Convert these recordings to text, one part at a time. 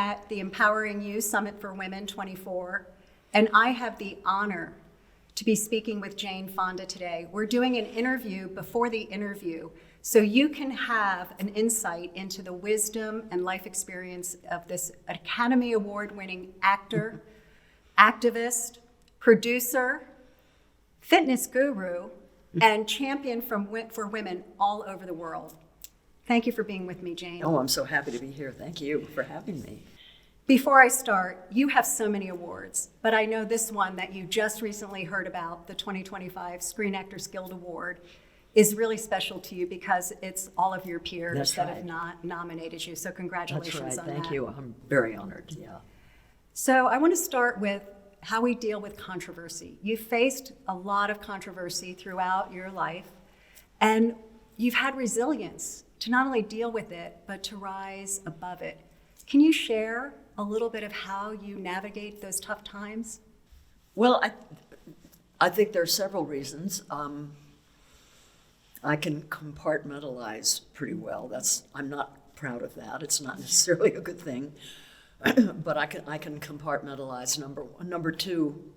at the Empowering You Summit for Women 24, and I have the honor to be speaking with Jane Fonda today. We're doing an interview before the interview, so you can have an insight into the wisdom and life experience of this Academy Award-winning actor, activist, producer, fitness guru, and champion for women all over the world. Thank you for being with me, Jane. Oh, I'm so happy to be here. Thank you for having me. Before I start, you have so many awards, but I know this one that you just recently heard about, the 2025 Screen Actors Guild Award, is really special to you because it's all of your peers that have not nominated you. So congratulations on that. Thank you. I'm very honored. Yeah. So I want to start with how we deal with controversy. You've faced a lot of controversy throughout your life, and you've had resilience to not only deal with it, but to rise above it. Can you share a little bit of how you navigate those tough times? Well, I think there are several reasons. I can compartmentalize pretty well. I'm not proud of that. It's not necessarily a good thing, but I can compartmentalize. Number one. Number two,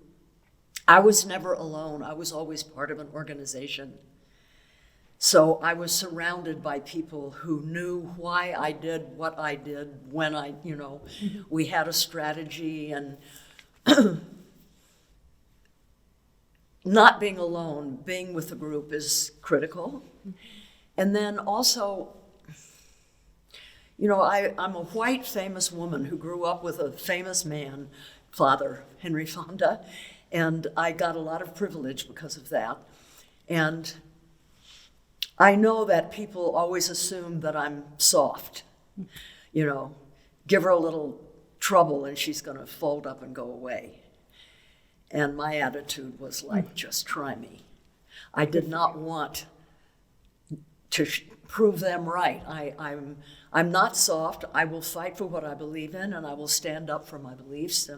I was never alone. I was always part of an organization. So I was surrounded by people who knew why I did what I did when we had a strategy, and not being alone, being with a group is critical. And then also, I'm a white famous woman who grew up with a famous man, father, Henry Fonda, and I got a lot of privilege because of that. And I know that people always assume that I'm soft, give her a little trouble and she's going to fold up and go away. And my attitude was like, just try me. I did not want to prove them right. I'm not soft. I will fight for what I believe in, and I will stand up for my beliefs.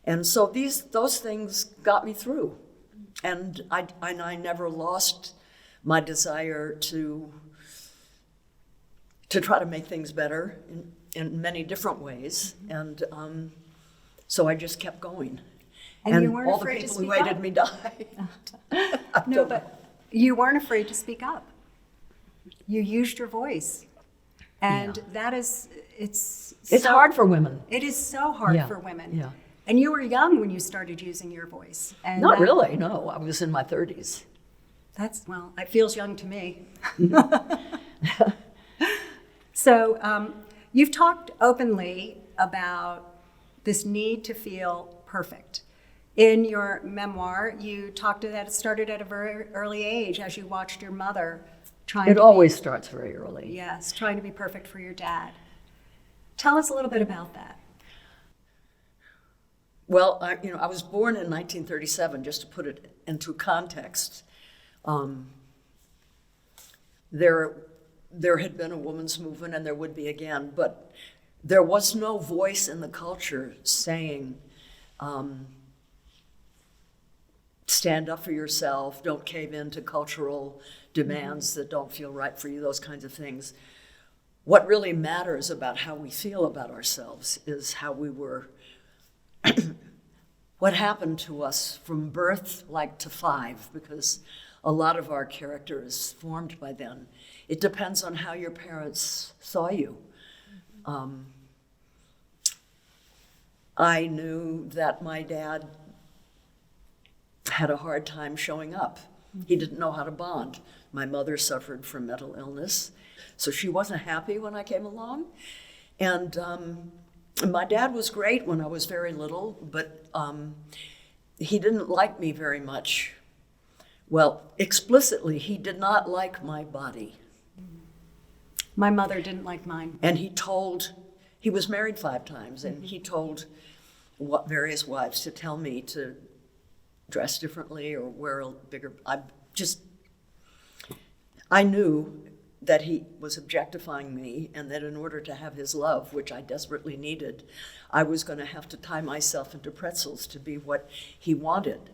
And so those things got me through. And I never lost my desire to try to make things better in many different ways. And so I just kept going. And you weren't all the afraid people to who speak hated up. me died. No, but you weren't afraid to speak up. You used your voice. And that is, it's hard for women. It is so hard for women. Yeah. And you were young when you started using your voice. And Not really, no. I was in my 30s. It feels young to me. So you've talked openly about this need to feel perfect. In your memoir, you talked that it started at a very early age as you watched your mother trying It always starts very early. Yes, trying to be perfect for your dad. Tell us a little bit about that. Well, I was born in 1937, just to put it into context. There had been a women's movement, and there would be again, but there was no voice in the culture saying, stand up for yourself, don't cave in to cultural demands that don't feel right for you, those kinds of things. What really matters about how we feel about ourselves is how we were, what happened to us from birth to 5, because a lot of our character is formed by then. It depends on how your parents saw you. I knew that my dad had a hard time showing up. He didn't know how to bond. My mother suffered from mental illness, so she wasn't happy when I came along. And my dad was great when I was very little, but he didn't like me very much. Well, explicitly, he did not like my body. My mother didn't like mine. And he was married 5 times, and he told various wives to tell me to dress differently or wear a bigger, I knew that he was objectifying me, and that in order to have his love, which I desperately needed, I was going to have to tie myself into pretzels to be what he wanted.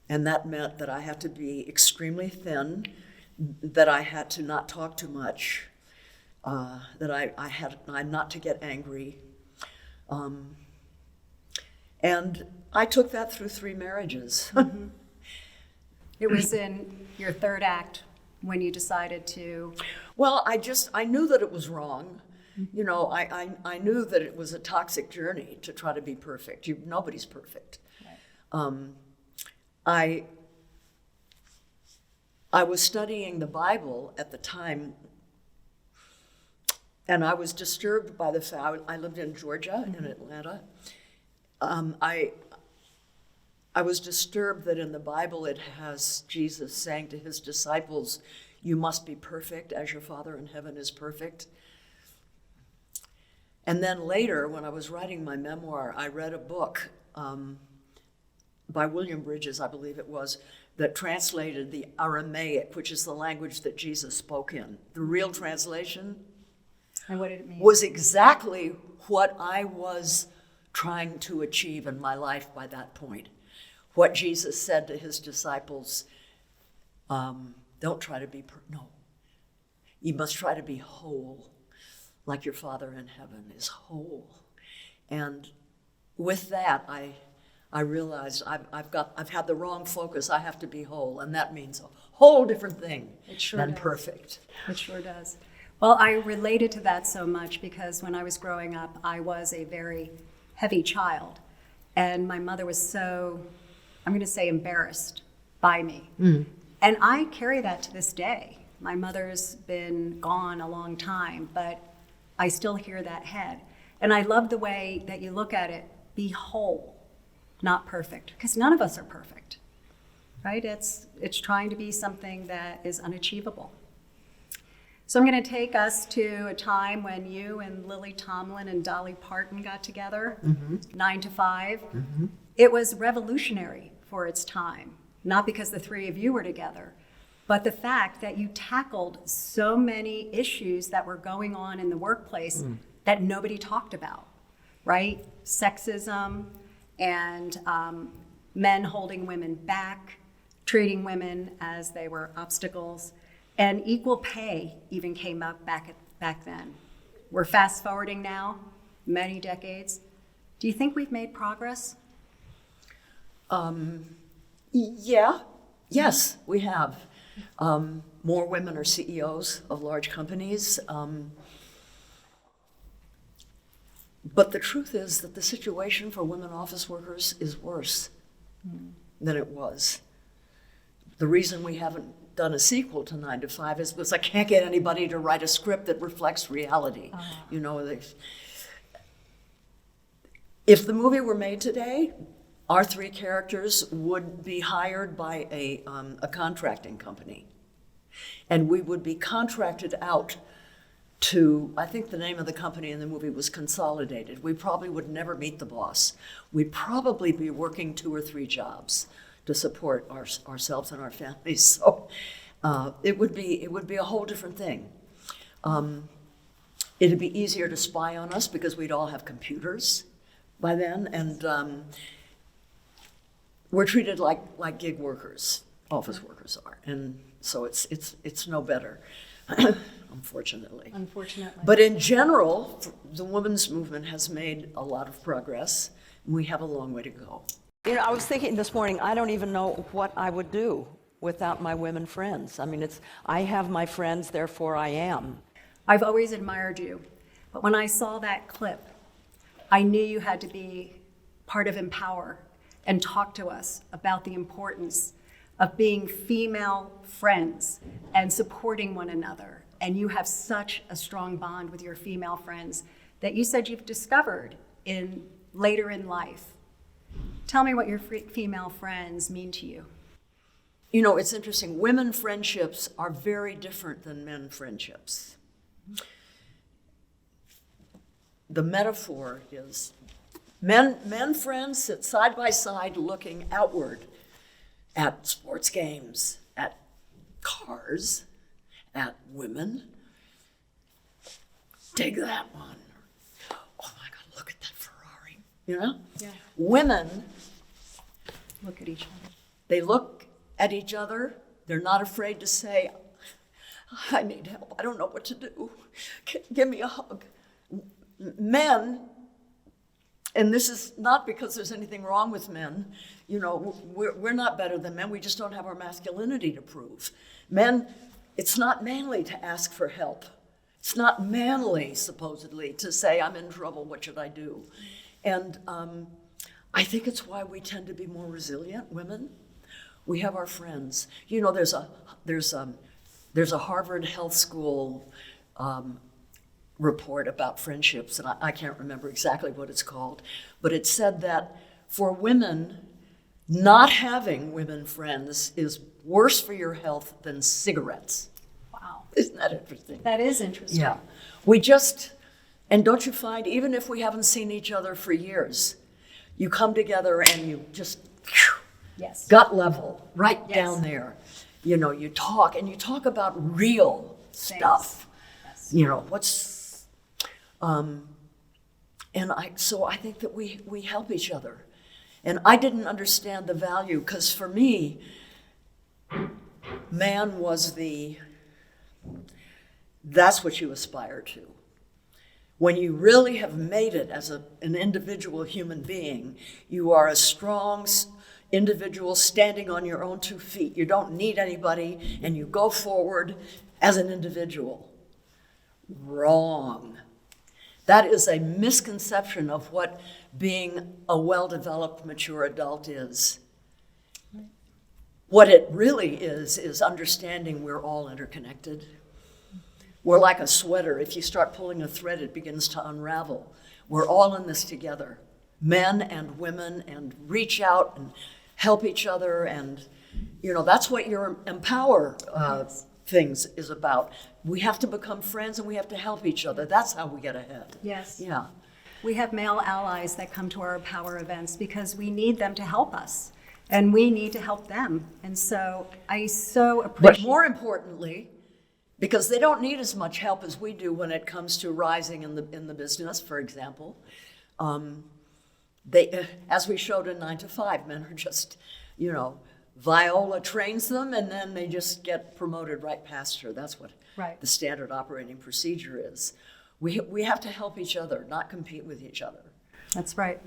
And that meant that I had to be extremely thin, that I had to not talk too much, that I'm not to get angry, And I took that through 3 marriages. It was in your third act when you decided to. Well, I knew that it was wrong. You know, I knew that it was a toxic journey to try to be perfect. Nobody's perfect. Right. I was studying the Bible at the time, and I was disturbed by the fact, I lived in Georgia, in Atlanta. I was disturbed that in the Bible it has Jesus saying to his disciples, "You must be perfect as your Father in heaven is perfect." And then later, when I was writing my memoir, I read a book by William Bridges, I believe it was, that translated the Aramaic, which is the language that Jesus spoke in. The real translation And what did it mean? was exactly what I was trying to achieve in my life by that point. What Jesus said to his disciples, don't try to be, no, you must try to be whole, like your Father in heaven is whole. And with that, I realized I've had the wrong focus. I have to be whole, and that means a whole different thing than perfect. It sure does. Well, I related to that so much because when I was growing up, I was a very heavy child, and my mother was so, I'm going to say, embarrassed by me. And I carry that to this day. My mother's been gone a long time, but I still hear that head. And I love the way that you look at it, be whole, not perfect, because none of us are perfect, right? It's trying to be something that is unachievable. So I'm going to take us to a time when you and Lily Tomlin and Dolly Parton got together, 9 to 5. It was revolutionary for its time, not because the 3 of you were together, but the fact that you tackled so many issues that were going on in the workplace that nobody talked about, right? Sexism and men holding women back, treating women as they were obstacles, and equal pay even came up back then. We're fast forwarding now, many decades. Do you think we've made progress? Yes, we have. More women are CEOs of large companies. But the truth is that the situation for women office workers is worse than it was. The reason we haven't done a sequel to 9 to 5 is because I can't get anybody to write a script that reflects reality. You know, if the movie were made today, our 3 characters would be hired by a contracting company. And we would be contracted out to, I think the name of the company in the movie was Consolidated. We probably would never meet the boss. We'd probably be working 2 or 3 jobs to support ourselves and our families. So it would be a whole different thing. It'd be easier to spy on us because we'd all have computers by then, and we're treated like gig workers, office workers are, and so it's no better, unfortunately. But in general, the women's movement has made a lot of progress, and we have a long way to go. You know, I was thinking this morning, I don't even know what I would do without my women friends. I mean, I have my friends, therefore I am. I've always admired you, but when I saw that clip, I knew you had to be part of mPower and talk to us about the importance of being female friends and supporting one another. And you have such a strong bond with your female friends that you said you've discovered later in life. Tell me what your female friends mean to you. You know, it's interesting. Women friendships are very different than men friendships. The metaphor is men friends sit side by side looking outward at sports games, at cars, at women. Take that one. Oh my God, look at that Ferrari. You know? Yeah. Women Look at each other. They look at each other. They're not afraid to say, I need help. I don't know what to do. Give me a hug. Men and this is not because there's anything wrong with men. You know, we're not better than men. We just don't have our masculinity to prove. Men, it's not manly to ask for help. It's not manly, supposedly, to say, I'm in trouble, what should I do? And I think it's why we tend to be more resilient, women. We have our friends. You know, there's a Harvard Health School report about friendships, and I can't remember exactly what it's called, but it said that for women, not having women friends is worse for your health than cigarettes. Wow. Isn't that interesting? That is interesting. Yeah. And don't you find, even if we haven't seen each other for years, you come together and you just, Yes. gut level, right Yes. down there. You know, you talk about real stuff. Yes. You know, so I think that we help each other. And I didn't understand the value, because for me, man was that's what you aspire to. When you really have made it as an individual human being, you are a strong individual standing on your own 2 feet. You don't need anybody, and you go forward as an individual. Wrong. That is a misconception of what being a well-developed, mature adult is. What it really is understanding we're all interconnected. We're like a sweater. If you start pulling a thread, it begins to unravel. We're all in this together, men and women, and reach out and help each other. And, you know, that's what your mPower things is about. We have to become friends and we have to help each other. That's how we get ahead. Yes. Yeah. We have male allies that come to our Power events because we need them to help us, and we need to help them. And so I so appreciate. But more importantly, because they don't need as much help as we do when it comes to rising in the business, for example. They, as we showed in 9 to 5, men are just, you know, Viola trains them and then they just get promoted right past her. That's what Right. the standard operating procedure is. We have to help each other, not compete with each other. That's right.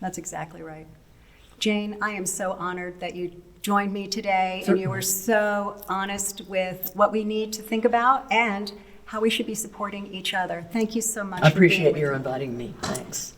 That's exactly right. Jane, I am so honored that you joined me today, and you were so honest with what we need to think about and how we should be supporting each other. Thank you so much I for being appreciate with your me. inviting me. Thanks.